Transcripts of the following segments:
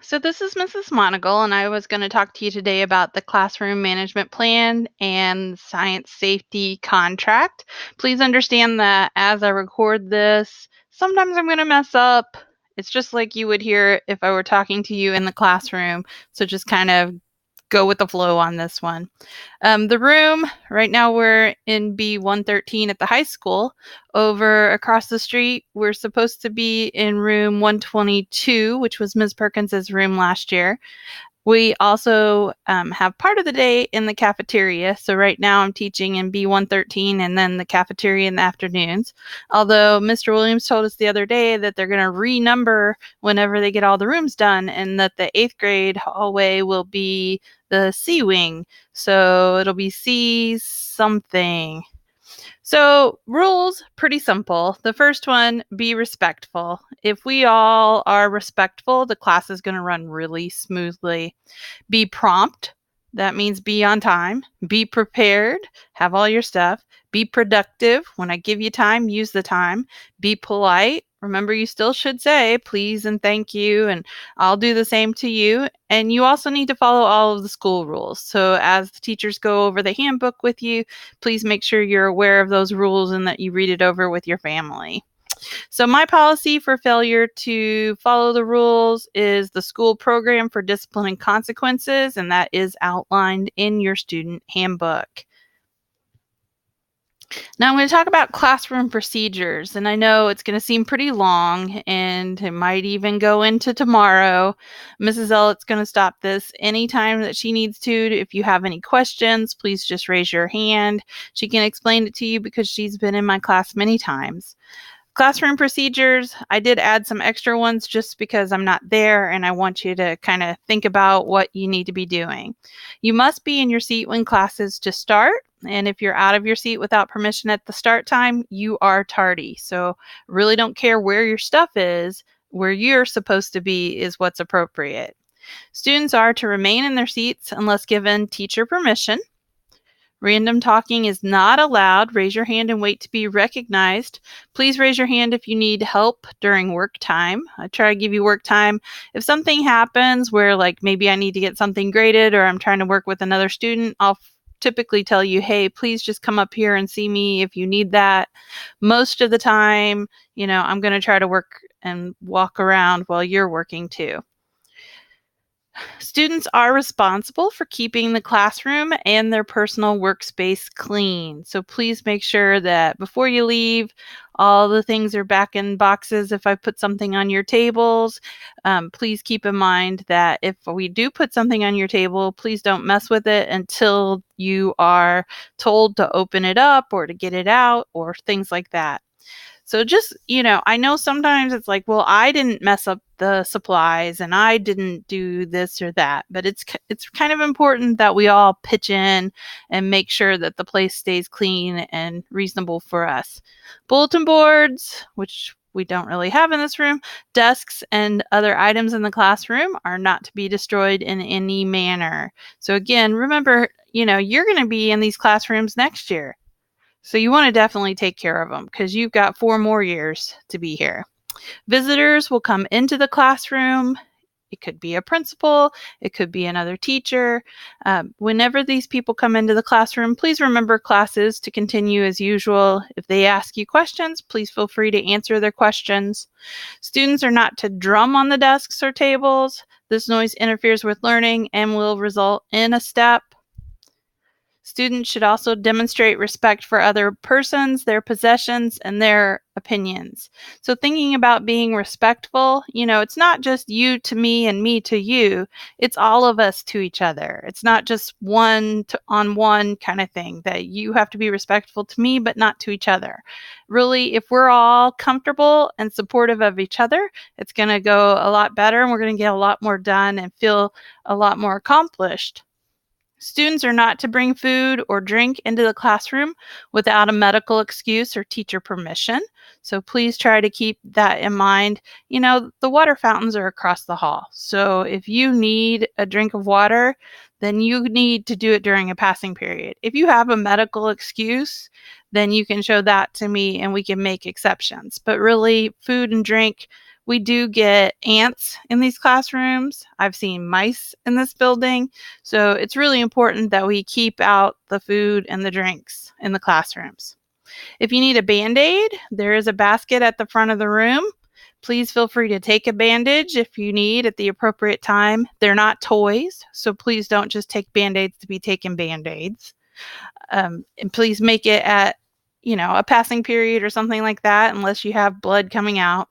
So, this is Mrs. Monagle, and I was going to talk to you today about the classroom management plan and science safety contract. Please understand that as I record this, sometimes I'm going to mess up. It's just like you would hear if I were talking to you in the classroom. So, just kind of go with the flow on this one. The room, right now we're in B113 at the high school. Over across the street, we're supposed to be in room 122, which was Ms. Perkins's room last year. We also have part of the day in the cafeteria. So right now I'm teaching in B113 and then the cafeteria in the afternoons. Although Mr. Williams told us the other day that they're going to renumber whenever they get all the rooms done and that the 8th grade hallway will be the C wing. So it'll be C something. So, rules, pretty simple. The first one, be respectful. If we all are respectful, the class is going to run really smoothly. Be prompt. That means be on time. Be prepared. Have all your stuff. Be productive. When I give you time, use the time. Be polite. Remember, you still should say please and thank you, and I'll do the same to you. And you also need to follow all of the school rules. So, as the teachers go over the handbook with you, please make sure you're aware of those rules and that you read it over with your family. So, my policy for failure to follow the rules is the school program for discipline and consequences, and that is outlined in your student handbook. Now, I'm going to talk about classroom procedures, and I know it's going to seem pretty long, and it might even go into tomorrow. Mrs. Elliot's going to stop this anytime that she needs to. If you have any questions, please just raise your hand. She can explain it to you because she's been in my class many times. Classroom procedures, I did add some extra ones just because I'm not there and I want you to kind of think about what you need to be doing. You must be in your seat when classes to start. And if you're out of your seat without permission at the start time, you are tardy. So really don't care where your stuff is. Where you're supposed to be is what's appropriate. Students are to remain in their seats unless given teacher permission. Random talking is not allowed. Raise your hand and wait to be recognized. Please raise your hand if you need help during work time. I try to give you work time. If something happens where like maybe I need to get something graded or I'm trying to work with another student, I'll typically tell you, hey, please just come up here and see me if you need that. Most of the time, I'm going to try to work and walk around while you're working too. Students are responsible for keeping the classroom and their personal workspace clean. So please make sure that before you leave, all the things are back in boxes. If I put something on your tables, please keep in mind that if we do put something on your table, please don't mess with it until you are told to open it up or to get it out or things like that. So just, I know sometimes it's like, well, I didn't mess up the supplies and I didn't do this or that, but it's kind of important that we all pitch in and make sure that the place stays clean and reasonable for us. Bulletin boards, which we don't really have in this room, desks and other items in the classroom are not to be destroyed in any manner. So again, remember, you're going to be in these classrooms next year. So you want to definitely take care of them because you've got 4 more years to be here. Visitors will come into the classroom. It could be a principal. It could be another teacher. Whenever these people come into the classroom, please remember classes to continue as usual. If they ask you questions, please feel free to answer their questions. Students are not to drum on the desks or tables. This noise interferes with learning and will result in a step. Students should also demonstrate respect for other persons, their possessions, and their opinions. So thinking about being respectful, it's not just you to me and me to you. It's all of us to each other. It's not just one-on-one kind of thing that you have to be respectful to me, but not to each other. Really, if we're all comfortable and supportive of each other, it's going to go a lot better and we're going to get a lot more done and feel a lot more accomplished. Students are not to bring food or drink into the classroom without a medical excuse or teacher permission. So please try to keep that in mind. The water fountains are across the hall. So if you need a drink of water, then you need to do it during a passing period. If you have a medical excuse, then you can show that to me and we can make exceptions. But really, food and drink, We do get ants in these classrooms. I've seen mice in this building. So it's really important that we keep out the food and the drinks in the classrooms. If you need a Band-Aid, there is a basket at the front of the room. Please feel free to take a bandage if you need at the appropriate time. They're not toys, so please don't just take Band-Aids to be taking Band-Aids. And please make it at, a passing period or something like that, unless you have blood coming out.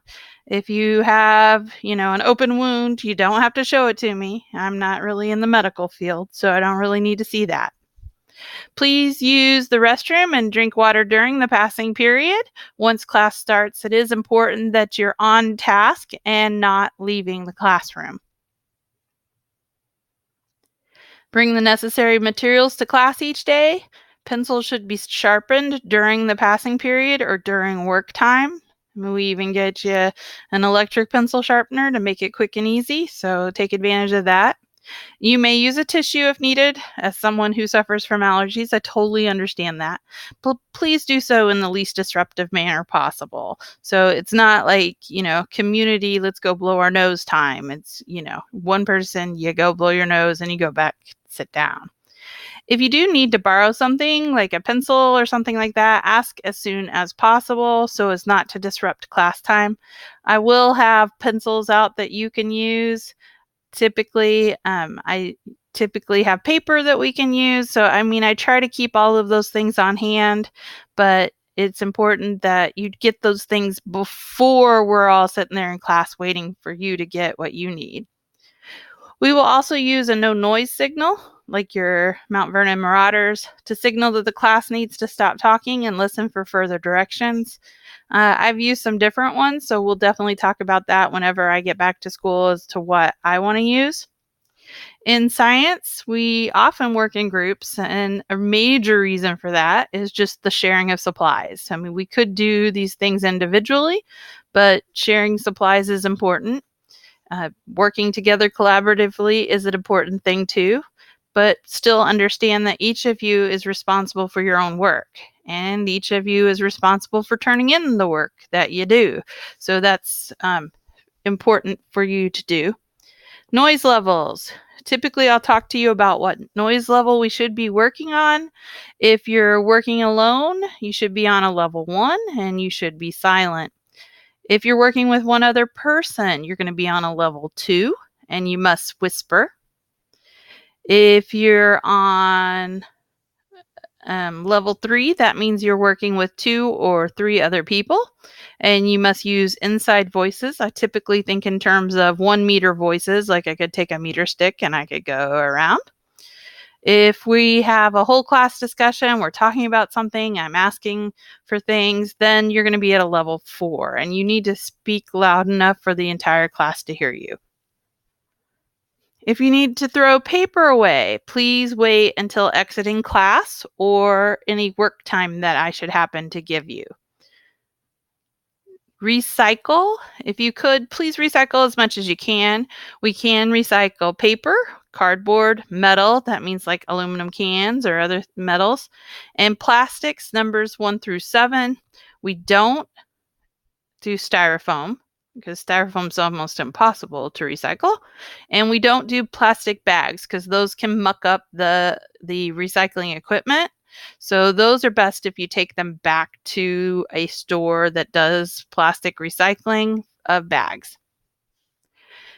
If you have, an open wound, you don't have to show it to me. I'm not really in the medical field, so I don't really need to see that. Please use the restroom and drink water during the passing period. Once class starts, it is important that you're on task and not leaving the classroom. Bring the necessary materials to class each day. Pencils should be sharpened during the passing period or during work time. We even get you an electric pencil sharpener to make it quick and easy, so take advantage of that. You may use a tissue if needed. As someone who suffers from allergies, I totally understand that. But please do so in the least disruptive manner possible. So it's not like, community, let's go blow our nose time. It's, one person, you go blow your nose and you go back, sit down. If you do need to borrow something like a pencil or something like that, ask as soon as possible so as not to disrupt class time. I will have pencils out that you can use. Typically, I typically have paper that we can use. So, I try to keep all of those things on hand, but it's important that you get those things before we're all sitting there in class waiting for you to get what you need. We will also use a no noise signal, like your Mount Vernon Marauders, to signal that the class needs to stop talking and listen for further directions. I've used some different ones, so we'll definitely talk about that whenever I get back to school as to what I want to use. In science, we often work in groups, and a major reason for that is just the sharing of supplies. We could do these things individually, but sharing supplies is important. Working together collaboratively is an important thing too, but still understand that each of you is responsible for your own work, and each of you is responsible for turning in the work that you do. So that's important for you to do. Noise levels. Typically, I'll talk to you about what noise level we should be working on. If you're working alone, you should be on a level 1 and you should be silent. If you're working with one other person, you're going to be on a level 2 and you must whisper. If you're on level 3, that means you're working with 2 or 3 other people and you must use inside voices. I typically think in terms of 1 meter voices, like I could take a meter stick and I could go around. If we have a whole class discussion, we're talking about something, I'm asking for things, then you're going to be at a level 4 and you need to speak loud enough for the entire class to hear you. If you need to throw paper away, please wait until exiting class or any work time that I should happen to give you. Recycle. If you could, please recycle as much as you can. We can recycle paper, cardboard, metal, that means like aluminum cans or other metals, and plastics, numbers 1 through 7. We don't do styrofoam because styrofoam is almost impossible to recycle, and we don't do plastic bags because those can muck up the recycling equipment. So those are best if you take them back to a store that does plastic recycling of bags.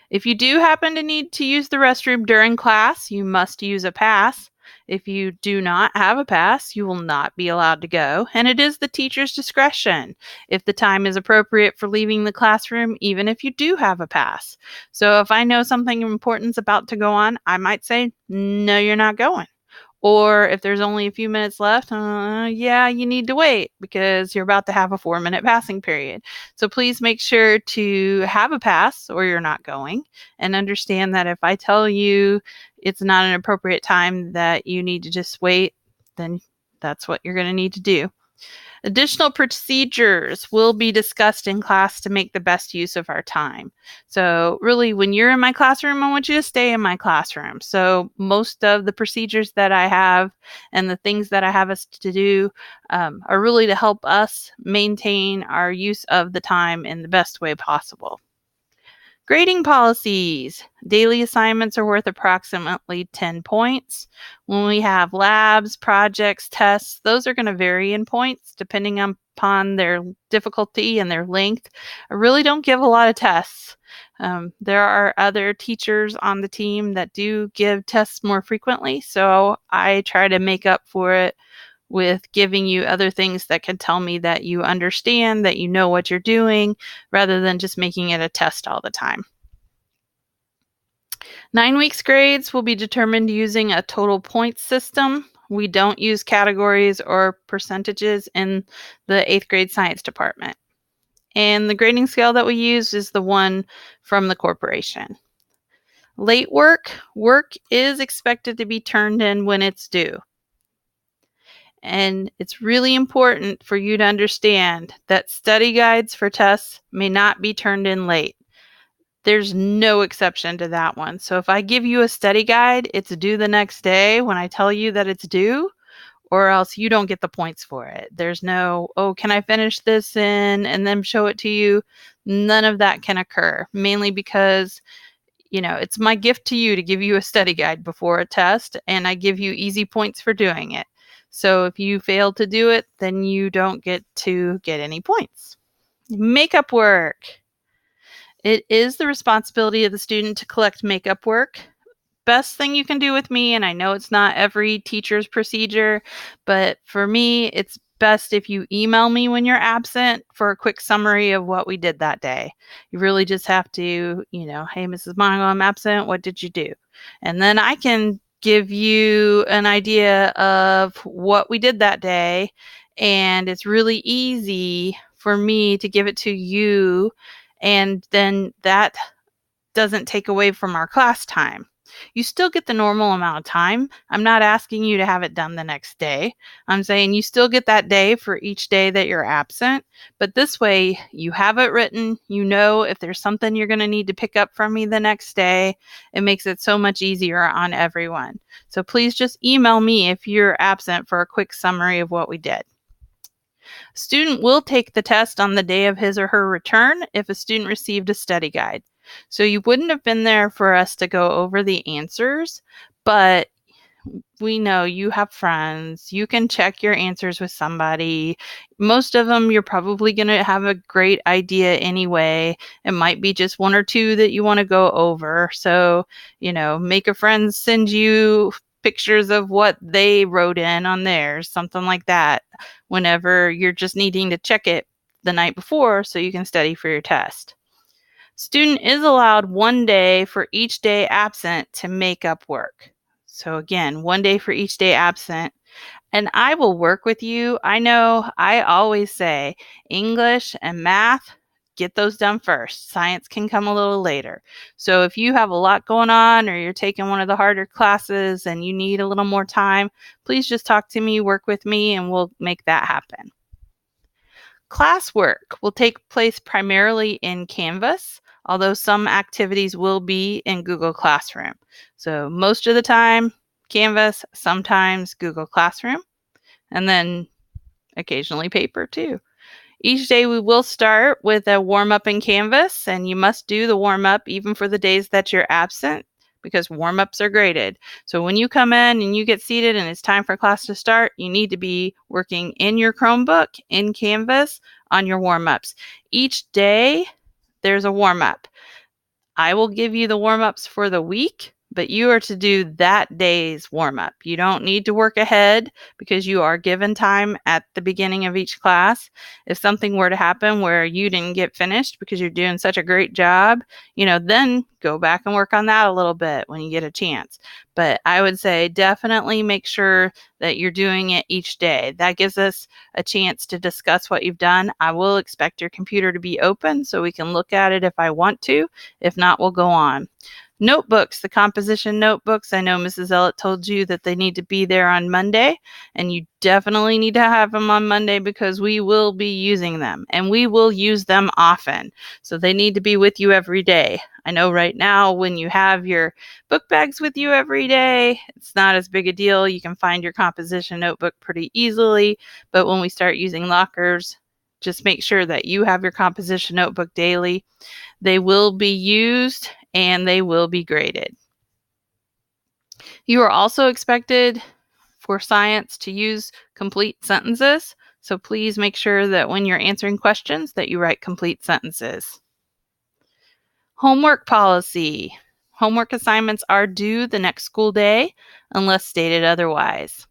If you do happen to need to use the restroom during class, you must use a pass. If you do not have a pass, you will not be allowed to go, and it is the teacher's discretion if the time is appropriate for leaving the classroom, even if you do have a pass. So if I know something important is about to go on, I might say, no, you're not going. Or if there's only a few minutes left, yeah, you need to wait because you're about to have a 4-minute passing period. So please make sure to have a pass or you're not going, and understand that if I tell you it's not an appropriate time that you need to just wait, then that's what you're going to need to do. Additional procedures will be discussed in class to make the best use of our time. So really, when you're in my classroom, I want you to stay in my classroom. So most of the procedures that I have and the things that I have us to do are really to help us maintain our use of the time in the best way possible. Grading policies. Daily assignments are worth approximately 10 points. When we have labs, projects, tests, those are going to vary in points depending upon their difficulty and their length. I really don't give a lot of tests. There are other teachers on the team that do give tests more frequently, so I try to make up for it with giving you other things that can tell me that you understand, that you know what you're doing, rather than just making it a test all the time. 9 weeks grades will be determined using a total points system. We don't use categories or percentages in the 8th grade science department. And the grading scale that we use is the one from the corporation. Late work. Work is expected to be turned in when it's due. And it's really important for you to understand that study guides for tests may not be turned in late. There's no exception to that one. So if I give you a study guide, it's due the next day when I tell you that it's due, or else you don't get the points for it. There's no, oh, can I finish this in and then show it to you? None of that can occur, mainly because it's my gift to you to give you a study guide before a test, and I give you easy points for doing it. So if you fail to do it, then you don't get to get any points. Makeup work. It is the responsibility of the student to collect makeup work. Best thing you can do with me, and I know it's not every teacher's procedure, but for me, it's best if you email me when you're absent for a quick summary of what we did that day. You really just have to, hey, Mrs. Mongo, I'm absent. What did you do? And then I can give you an idea of what we did that day. And it's really easy for me to give it to you. And then that doesn't take away from our class time. You still get the normal amount of time. I'm not asking you to have it done the next day. I'm saying you still get that day for each day that you're absent. But this way, you have it written. You know if there's something you're going to need to pick up from me the next day. It makes it so much easier on everyone. So please just email me if you're absent for a quick summary of what we did. A student will take the test on the day of his or her return if a student received a study guide. So you wouldn't have been there for us to go over the answers, but we know you have friends. You can check your answers with somebody. Most of them, you're probably going to have a great idea anyway. It might be just one or two that you want to go over. So, make a friend send you pictures of what they wrote in on theirs, something like that, whenever you're just needing to check it the night before so you can study for your test. Student is allowed 1 day for each day absent to make up work. So again, 1 day for each day absent. And I will work with you. I know I always say English and math, get those done first. Science can come a little later. So if you have a lot going on or you're taking one of the harder classes and you need a little more time, please just talk to me, work with me, and we'll make that happen. Classwork will take place primarily in Canvas, although some activities will be in Google Classroom. So most of the time, Canvas, sometimes Google Classroom, and then occasionally paper too. Each day we will start with a warm-up in Canvas, and you must do the warm-up even for the days that you're absent because warm-ups are graded. So when you come in and you get seated and it's time for class to start, you need to be working in your Chromebook, in Canvas, on your warm-ups. Each day there's a warm-up. I will give you the warm-ups for the week, but you are to do that day's warm-up. You don't need to work ahead because you are given time at the beginning of each class. If something were to happen where you didn't get finished because you're doing such a great job, then go back and work on that a little bit when you get a chance. But I would say definitely make sure that you're doing it each day. That gives us a chance to discuss what you've done. I will expect your computer to be open so we can look at it if I want to. If not, we'll go on. Notebooks, the composition notebooks. I know Mrs. Ellett told you that they need to be there on Monday, and you definitely need to have them on Monday because we will be using them, and we will use them often. So they need to be with you every day. I know right now when you have your book bags with you every day, it's not as big a deal. You can find your composition notebook pretty easily, but when we start using lockers, Just make sure that you have your composition notebook daily. They will be used and they will be graded. You are also expected for science to use complete sentences. So please make sure that when you're answering questions that you write complete sentences. Homework policy. Homework assignments are due the next school day unless stated otherwise.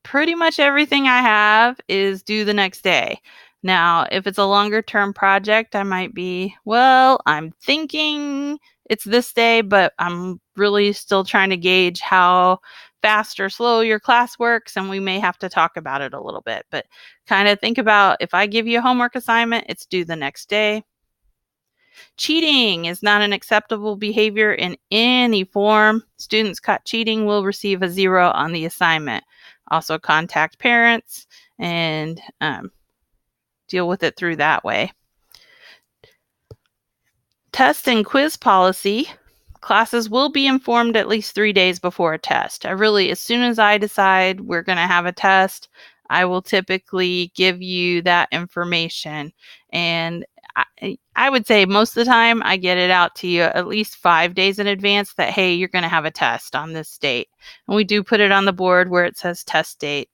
Pretty much everything I have is due the next day. Now, if it's a longer term project, I might be, well, I'm thinking it's this day, but I'm really still trying to gauge how fast or slow your class works, and we may have to talk about it a little bit. But kind of think about, if I give you a homework assignment, it's due the next day. Cheating is not an acceptable behavior in any form. Students caught cheating will receive a 0 on the assignment. Also contact parents and deal with it through that way. Test and quiz policy. Classes will be informed at least 3 days before a test. As soon as I decide we're going to have a test, I will typically give you that information. And I would say most of the time I get it out to you at least 5 days in advance that, hey, you're going to have a test on this date. And we do put it on the board where it says test date.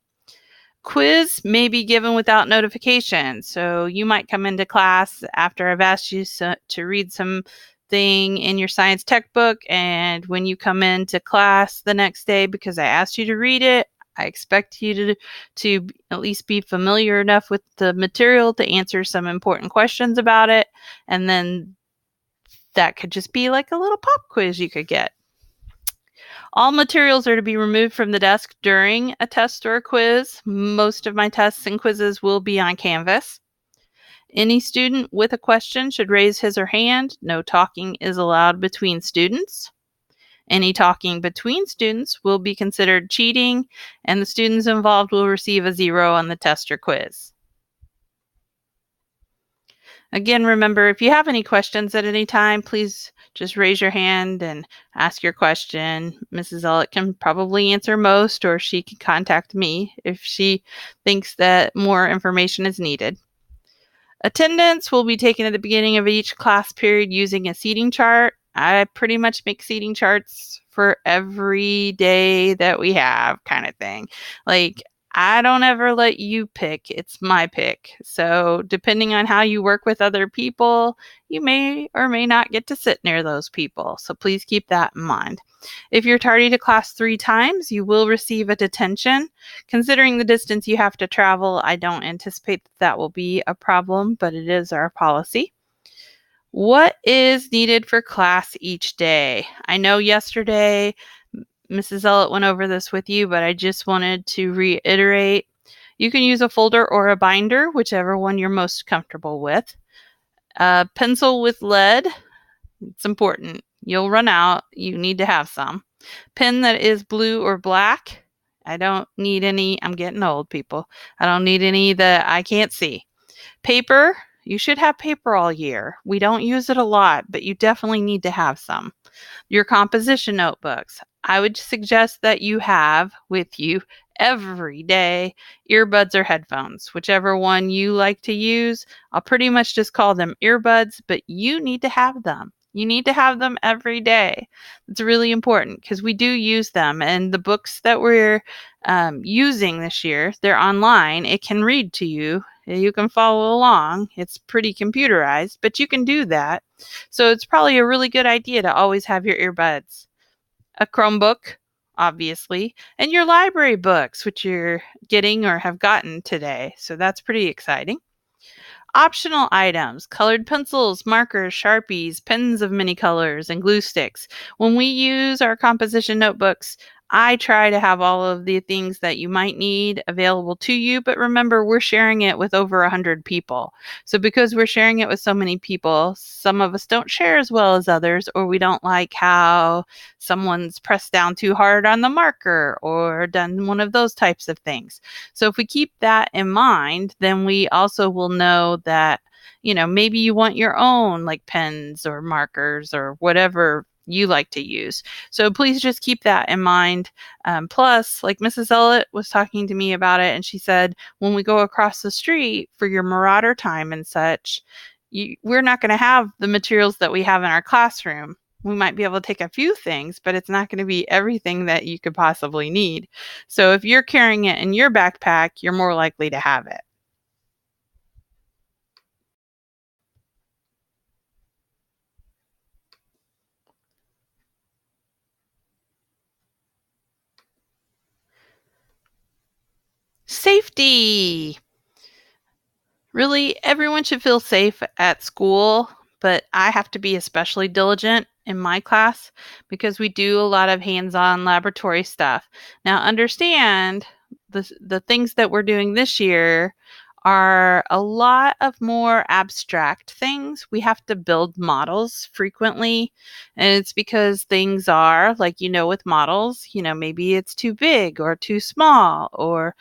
Quiz may be given without notification. So you might come into class after I've asked you to read something in your science textbook, and when you come into class the next day because I asked you to read it, I expect you to at least be familiar enough with the material to answer some important questions about it. And then that could just be like a little pop quiz you could get. All materials are to be removed from the desk during a test or a quiz. Most of my tests and quizzes will be on Canvas. Any student with a question should raise his or her hand. No talking is allowed between students. Any talking between students will be considered cheating, and the students involved will receive a 0 on the test or quiz. Again, remember, if you have any questions at any time, please just raise your hand and ask your question. Mrs. Ellett can probably answer most, or she can contact me if she thinks that more information is needed. Attendance will be taken at the beginning of each class period using a seating chart. I pretty much make seating charts for every day that we have, kind of thing. Like, I don't ever let you pick. It's my pick. So depending on how you work with other people, you may or may not get to sit near those people. So please keep that in mind. If you're tardy to class 3 times, you will receive a detention. Considering the distance you have to travel, I don't anticipate that will be a problem, but it is our policy. What is needed for class each day? I know yesterday Mrs. Ellett went over this with you, but I just wanted to reiterate. You can use a folder or a binder, whichever one you're most comfortable with. A pencil with lead. It's important. You'll run out. You need to have some. Pen that is blue or black. I don't need any. I'm getting old, people. I don't need any that I can't see. Paper. You should have paper all year. We don't use it a lot, but you definitely need to have some. Your composition notebooks. I would suggest that you have with you every day earbuds or headphones, whichever one you like to use. I'll pretty much just call them earbuds, but you need to have them. You need to have them every day. It's really important because we do use them. And the books that we're using this year, they're online. It can read to you. You can follow along. It's pretty computerized, but you can do that. So it's probably a really good idea to always have your earbuds. A Chromebook, obviously, and your library books, which you're getting or have gotten today. So that's pretty exciting. Optional items, colored pencils, markers, Sharpies, pens of many colors, and glue sticks. When we use our composition notebooks, I try to have all of the things that you might need available to you, but remember, we're sharing it with over 100 people. So because we're sharing it with so many people, some of us don't share as well as others, or we don't like how someone's pressed down too hard on the marker or done one of those types of things. So if we keep that in mind, then we also will know that, maybe you want your own like pens or markers or whatever you like to use. So please just keep that in mind. Plus, like Mrs. Ellett was talking to me about it, and she said, when we go across the street for your Marauder time and such, we're not going to have the materials that we have in our classroom. We might be able to take a few things, but it's not going to be everything that you could possibly need. So if you're carrying it in your backpack, you're more likely to have it. Safety. Really, everyone should feel safe at school, but I have to be especially diligent in my class because we do a lot of hands-on laboratory stuff. Now, understand the things that we're doing this year are a lot of more abstract things. We have to build models frequently, and it's because things are like, with models, maybe it's too big or too small or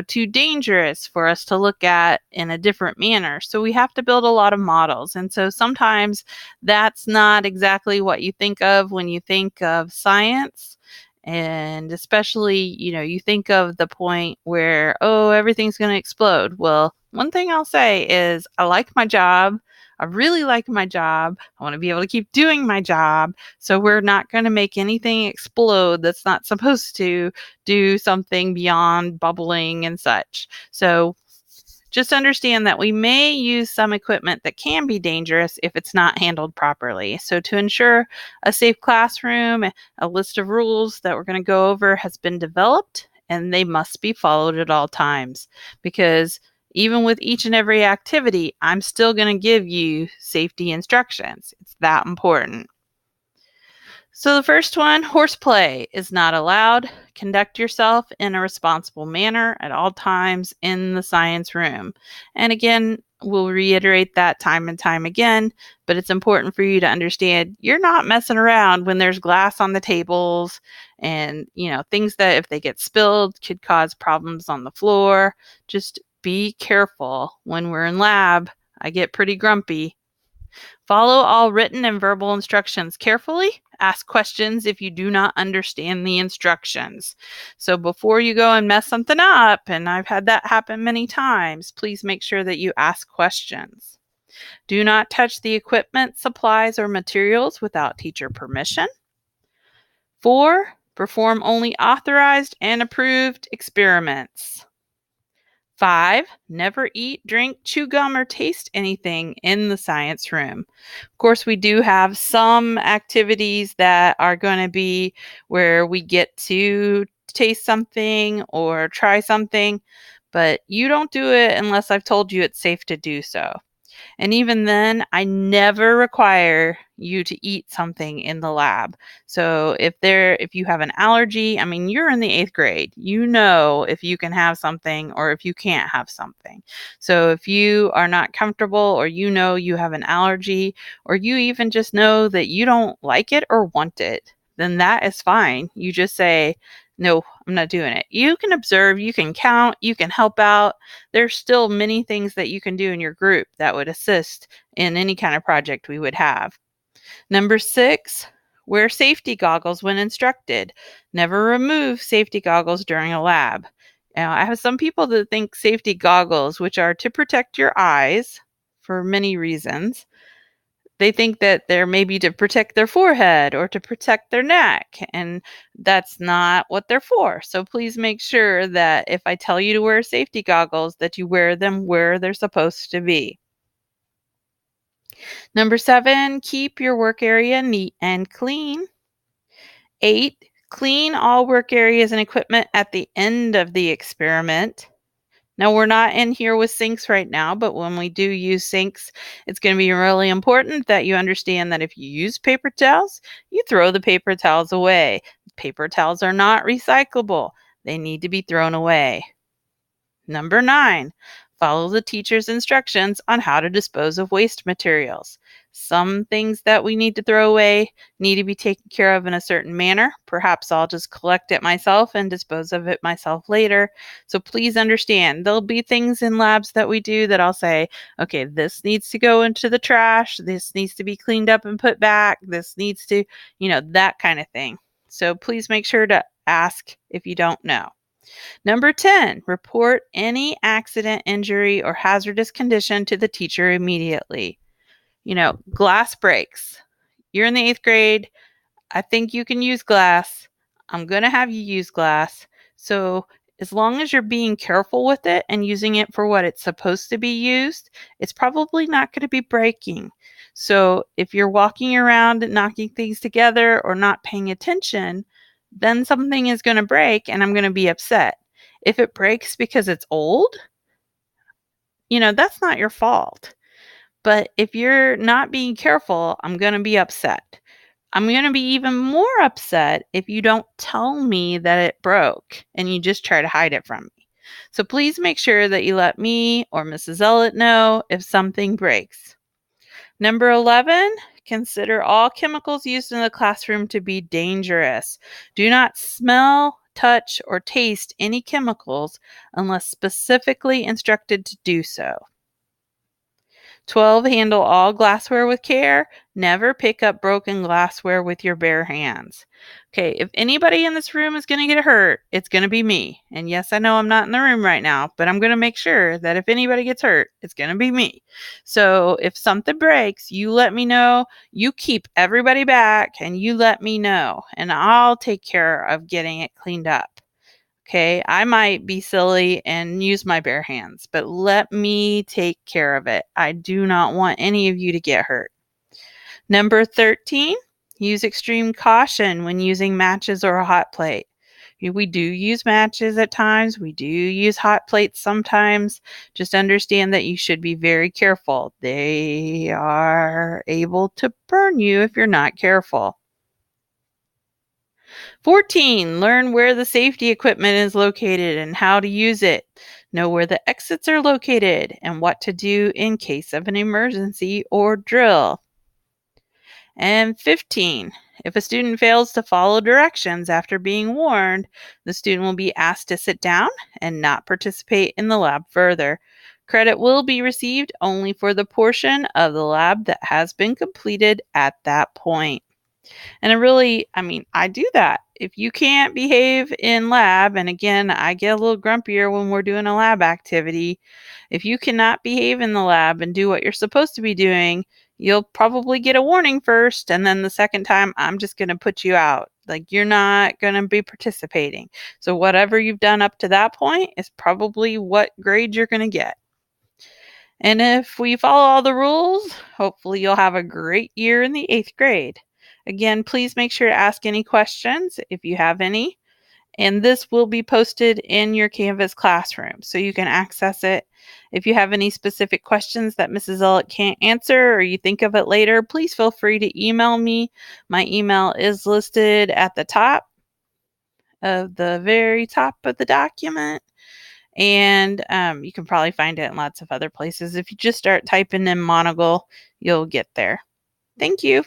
too dangerous for us to look at in a different manner. So we have to build a lot of models. And so sometimes that's not exactly what you think of when you think of science. And especially, you think of the point where, oh, everything's going to explode. Well, one thing I'll say is I like my job. I really like my job. I want to be able to keep doing my job. So we're not going to make anything explode that's not supposed to do something beyond bubbling and such. So just understand that we may use some equipment that can be dangerous if it's not handled properly. So to ensure a safe classroom, a list of rules that we're going to go over has been developed, and they must be followed at all times. Because even with each and every activity, I'm still going to give you safety instructions. It's that important. So the first one, horseplay is not allowed. Conduct yourself in a responsible manner at all times in the science room. And again, we'll reiterate that time and time again, but it's important for you to understand you're not messing around when there's glass on the tables and, things that if they get spilled could cause problems on the floor. Just be careful when we're in lab. I get pretty grumpy. Follow all written and verbal instructions carefully. Ask questions if you do not understand the instructions. So before you go and mess something up, and I've had that happen many times, please make sure that you ask questions. Do not touch the equipment, supplies, or materials without teacher permission. 4. Perform only authorized and approved experiments. 5. Never eat, drink, chew gum, or taste anything in the science room. Of course, we do have some activities that are going to be where we get to taste something or try something, but you don't do it unless I've told you it's safe to do so. And even then, I never require you to eat something in the lab. So if you have an allergy, you're in the 8th grade. You know if you can have something or if you can't have something. So if you are not comfortable or you have an allergy or you even just know that you don't like it or want it, then that is fine. You just say, no, I'm not doing it. You can observe, you can count, you can help out. There's still many things that you can do in your group that would assist in any kind of project we would have. Number 6, wear safety goggles when instructed. Never remove safety goggles during a lab. Now, I have some people that think safety goggles, which are to protect your eyes for many reasons, they think that they're maybe to protect their forehead or to protect their neck, and that's not what they're for. So please make sure that if I tell you to wear safety goggles, that you wear them where they're supposed to be. Number 7, keep your work area neat and clean. 8, clean all work areas and equipment at the end of the experiment. Now, we're not in here with sinks right now, but when we do use sinks, it's going to be really important that you understand that if you use paper towels, you throw the paper towels away. Paper towels are not recyclable. They need to be thrown away. Number 9, Follow the teacher's instructions on how to dispose of waste materials. Some things that we need to throw away need to be taken care of in a certain manner. Perhaps I'll just collect it myself and dispose of it myself later. So please understand, there'll be things in labs that we do that I'll say, okay, this needs to go into the trash. This needs to be cleaned up and put back. This needs to, that kind of thing. So please make sure to ask if you don't know. Number 10, report any accident, injury, or hazardous condition to the teacher immediately. Glass breaks. You're in the 8th grade. I think you can use glass. I'm going to have you use glass. So as long as you're being careful with it and using it for what it's supposed to be used, it's probably not going to be breaking. So if you're walking around and knocking things together or not paying attention, then something is going to break and I'm going to be upset. If it breaks because it's old, that's not your fault. But if you're not being careful, I'm going to be upset. I'm going to be even more upset if you don't tell me that it broke and you just try to hide it from me. So please make sure that you let me or Mrs. Ellett know if something breaks. Number 11, consider all chemicals used in the classroom to be dangerous. Do not smell, touch, or taste any chemicals unless specifically instructed to do so. 12, handle all glassware with care. Never pick up broken glassware with your bare hands. Okay, if anybody in this room is going to get hurt, it's going to be me. And yes, I know I'm not in the room right now, but I'm going to make sure that if anybody gets hurt, it's going to be me. So if something breaks, you let me know. You keep everybody back and you let me know, and I'll take care of getting it cleaned up. Okay, I might be silly and use my bare hands, but let me take care of it. I do not want any of you to get hurt. Number 13, use extreme caution when using matches or a hot plate. We do use matches at times. We do use hot plates sometimes. Just understand that you should be very careful. They are able to burn you if you're not careful. 14, learn where the safety equipment is located and how to use it. Know where the exits are located and what to do in case of an emergency or drill. And 15, if a student fails to follow directions after being warned, the student will be asked to sit down and not participate in the lab further. Credit will be received only for the portion of the lab that has been completed at that point. And I do that. If you can't behave in lab, and again, I get a little grumpier when we're doing a lab activity. If you cannot behave in the lab and do what you're supposed to be doing, you'll probably get a warning first. And then the second time, I'm just going to put you out. Like, you're not going to be participating. So whatever you've done up to that point is probably what grade you're going to get. And if we follow all the rules, hopefully you'll have a great year in the 8th grade. Again, please make sure to ask any questions if you have any. And this will be posted in your Canvas classroom, so you can access it. If you have any specific questions that Mrs. Ellett can't answer or you think of it later, please feel free to email me. My email is listed at the top of the very top of the document. And you can probably find it in lots of other places. If you just start typing in Monagle, you'll get there. Thank you.